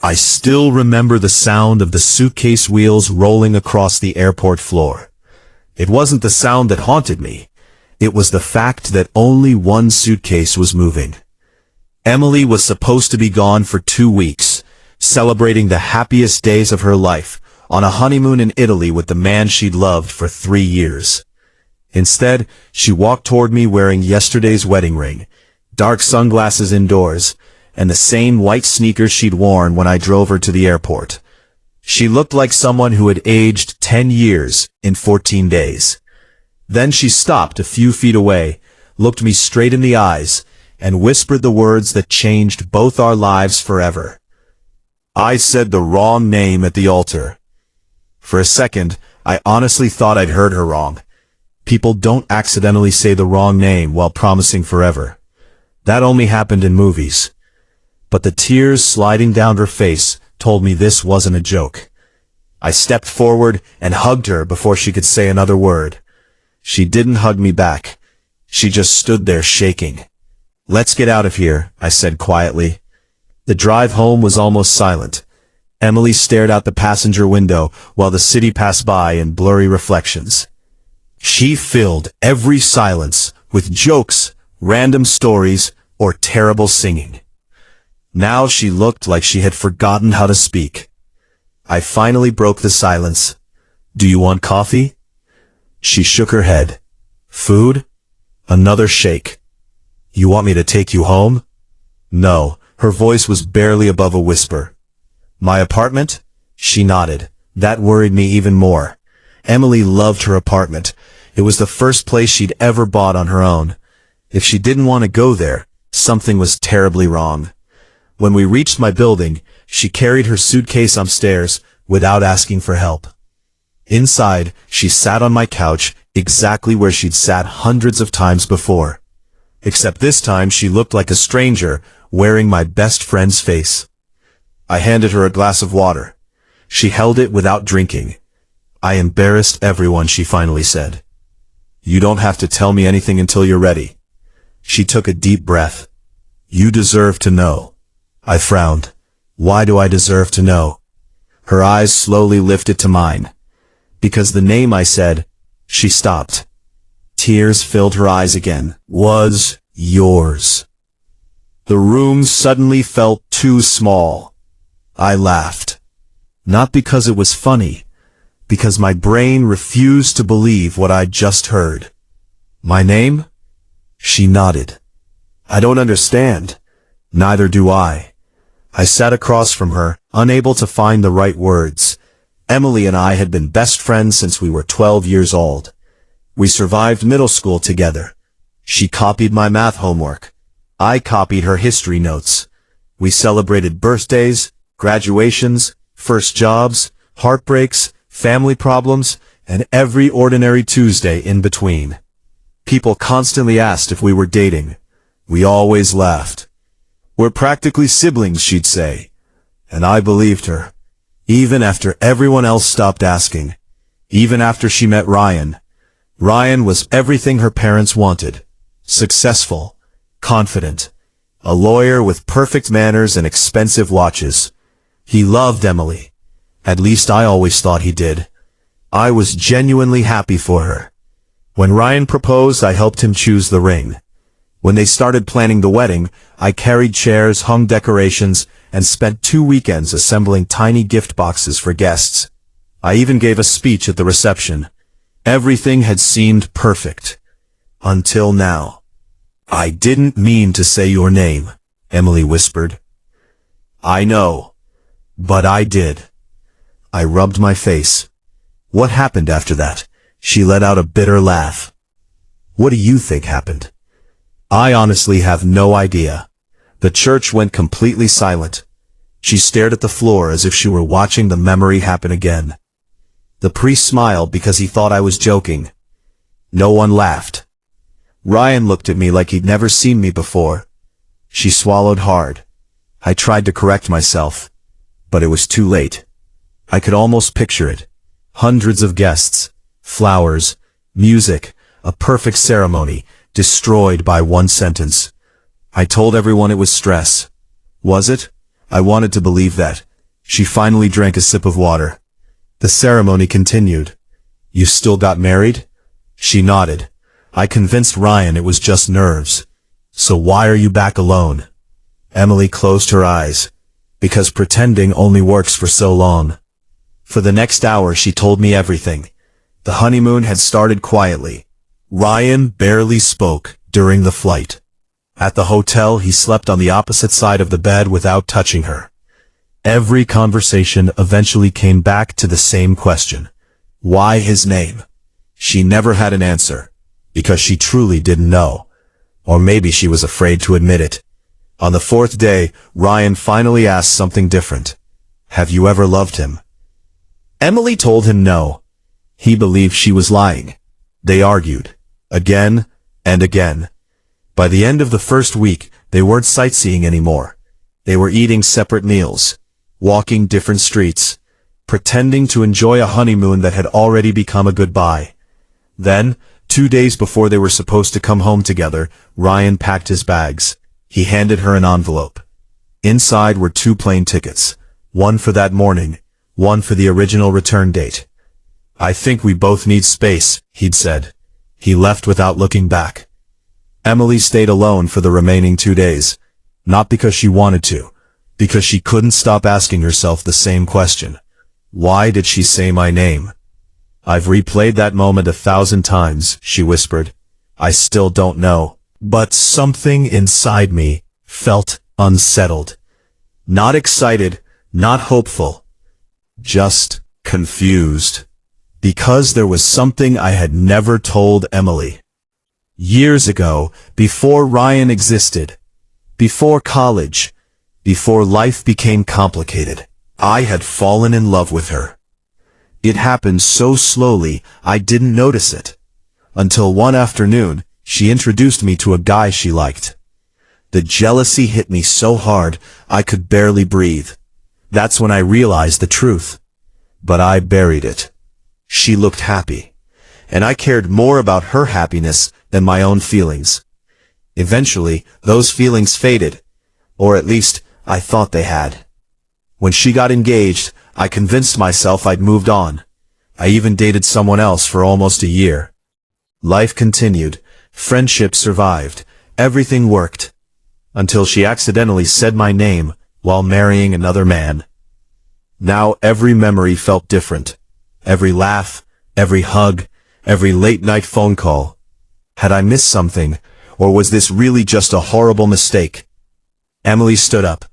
I still remember the sound of the suitcase wheels rolling across the airport floor. It wasn't the sound that haunted me. It was the fact that only one suitcase was moving. Emily was supposed to be gone for 2 weeks, celebrating the happiest days of her life, on a honeymoon in Italy with the man she'd loved for 3 years. Instead, she walked toward me wearing yesterday's wedding ring, dark sunglasses indoors, and the same white sneakers she'd worn when I drove her to the airport. She looked like someone who had aged 10 years in 14 days. Then she stopped a few feet away, looked me straight in the eyes, and whispered the words that changed both our lives forever. I said the wrong name at the altar. For a second, I honestly thought I'd heard her wrong. People don't accidentally say the wrong name while promising forever. That only happened in movies. But the tears sliding down her face told me this wasn't a joke. I stepped forward and hugged her before she could say another word. She didn't hug me back. She just stood there shaking. "Let's get out of here," I said quietly. The drive home was almost silent. Emily stared out the passenger window while the city passed by in blurry reflections. She filled every silence with jokes, random stories, or terrible singing. Now she looked like she had forgotten how to speak. I finally broke the silence. "Do you want coffee?" She shook her head. "Food?" Another shake. "You want me to take you home?" No, her voice was barely above a whisper. "My apartment?" She nodded. That worried me even more. Emily loved her apartment. It was the first place she'd ever bought on her own. If she didn't want to go there, something was terribly wrong. When we reached my building, she carried her suitcase upstairs without asking for help. Inside, she sat on my couch exactly where she'd sat hundreds of times before. Except this time she looked like a stranger wearing my best friend's face. I handed her a glass of water. She held it without drinking. "I embarrassed everyone," she finally said. "You don't have to tell me anything until you're ready." She took a deep breath. "You deserve to know." I frowned. "Why do I deserve to know?" Her eyes slowly lifted to mine. "Because the name I said," she stopped. Tears filled her eyes again. "Was yours." The room suddenly felt too small. I laughed. Not because it was funny, because my brain refused to believe what I'd just heard. "My name?" She nodded. "I don't understand." "Neither do I." I sat across from her, unable to find the right words. Emily and I had been best friends since we were 12 years old. We survived middle school together. She copied my math homework. I copied her history notes. We celebrated birthdays, graduations, first jobs, heartbreaks, family problems, and every ordinary Tuesday in between. People constantly asked if we were dating. We always laughed. "We're practically siblings," she'd say. And I believed her. Even after everyone else stopped asking. Even after she met Ryan. Ryan was everything her parents wanted. Successful. Confident. A lawyer with perfect manners and expensive watches. He loved Emily. At least I always thought he did. I was genuinely happy for her. When Ryan proposed, I helped him choose the ring. When they started planning the wedding, I carried chairs, hung decorations, and spent 2 weekends assembling tiny gift boxes for guests. I even gave a speech at the reception. Everything had seemed perfect. Until now. "I didn't mean to say your name," Emily whispered. "I know. But I did." I rubbed my face. "What happened after that?" She let out a bitter laugh. "What do you think happened?" I honestly have no idea. The church went completely silent. She stared at the floor as if she were watching the memory happen again. The priest smiled because he thought I was joking. No one laughed. Ryan looked at me like he'd never seen me before. She swallowed hard. I tried to correct myself, but it was too late. I could almost picture it. Hundreds of guests, flowers, music, a perfect ceremony, destroyed by one sentence. I told everyone it was stress. Was it? I wanted to believe that, She finally drank a sip of water. The ceremony continued. You still got married? She nodded. I convinced Ryan it was just nerves. So why are you back alone? Emily closed her eyes. Because pretending only works for so long. For the next hour she told me everything. The honeymoon had started quietly. Ryan barely spoke during the flight. At the hotel he slept on the opposite side of the bed without touching her. Every conversation eventually came back to the same question. Why his name? She never had an answer. Because she truly didn't know. Or maybe she was afraid to admit it. On the fourth day, Ryan finally asked something different. Have you ever loved him? Emily told him no. He believed she was lying. They argued. Again and again. By the end of the first week, they weren't sightseeing anymore. They were eating separate meals, walking different streets, pretending to enjoy a honeymoon that had already become a goodbye. Then, 2 days before they were supposed to come home together, Ryan packed his bags. He handed her an envelope. Inside were 2 plane tickets, one for that morning, one for the original return date. I think we both need space, he'd said. He left without looking back. Emily stayed alone for the remaining 2 days, not because she wanted to, because she couldn't stop asking herself the same question. Why did she say my name? I've replayed that moment 1,000 times, she whispered. I still don't know. But something inside me felt unsettled. Not excited, not hopeful. Just confused. Because there was something I had never told Emily. Years ago, before Ryan existed, before college, before life became complicated, I had fallen in love with her. It happened so slowly I didn't notice it. Until one afternoon, she introduced me to a guy she liked. The jealousy hit me so hard I could barely breathe. That's when I realized the truth. But I buried it. She looked happy, and I cared more about her happiness than my own feelings. Eventually, those feelings faded, or at least I thought they had. When she got engaged, I convinced myself I'd moved on. I even dated someone else for almost a year. Life continued, friendship survived, everything worked. Until she accidentally said my name while marrying another man. Now every memory felt different. Every laugh, every hug, every late-night phone call. Had I missed something, or was this really just a horrible mistake? Emily stood up.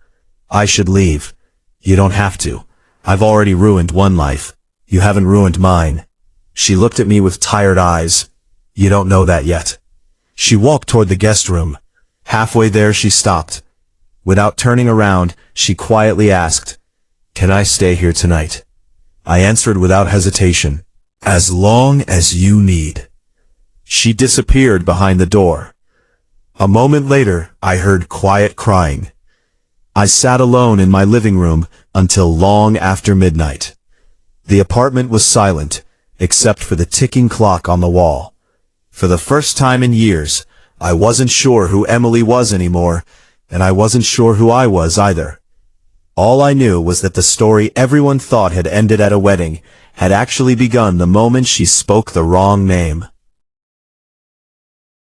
I should leave. You don't have to. I've already ruined one life. You haven't ruined mine. She looked at me with tired eyes. You don't know that yet. She walked toward the guest room. Halfway there she stopped. Without turning around, she quietly asked, Can I stay here tonight? I answered without hesitation, As long as you need. She disappeared behind the door. A moment later, I heard quiet crying. I sat alone in my living room until long after midnight. The apartment was silent, except for the ticking clock on the wall. For the first time in years, I wasn't sure who Emily was anymore, and I wasn't sure who I was either. All I knew was that the story everyone thought had ended at a wedding had actually begun the moment she spoke the wrong name.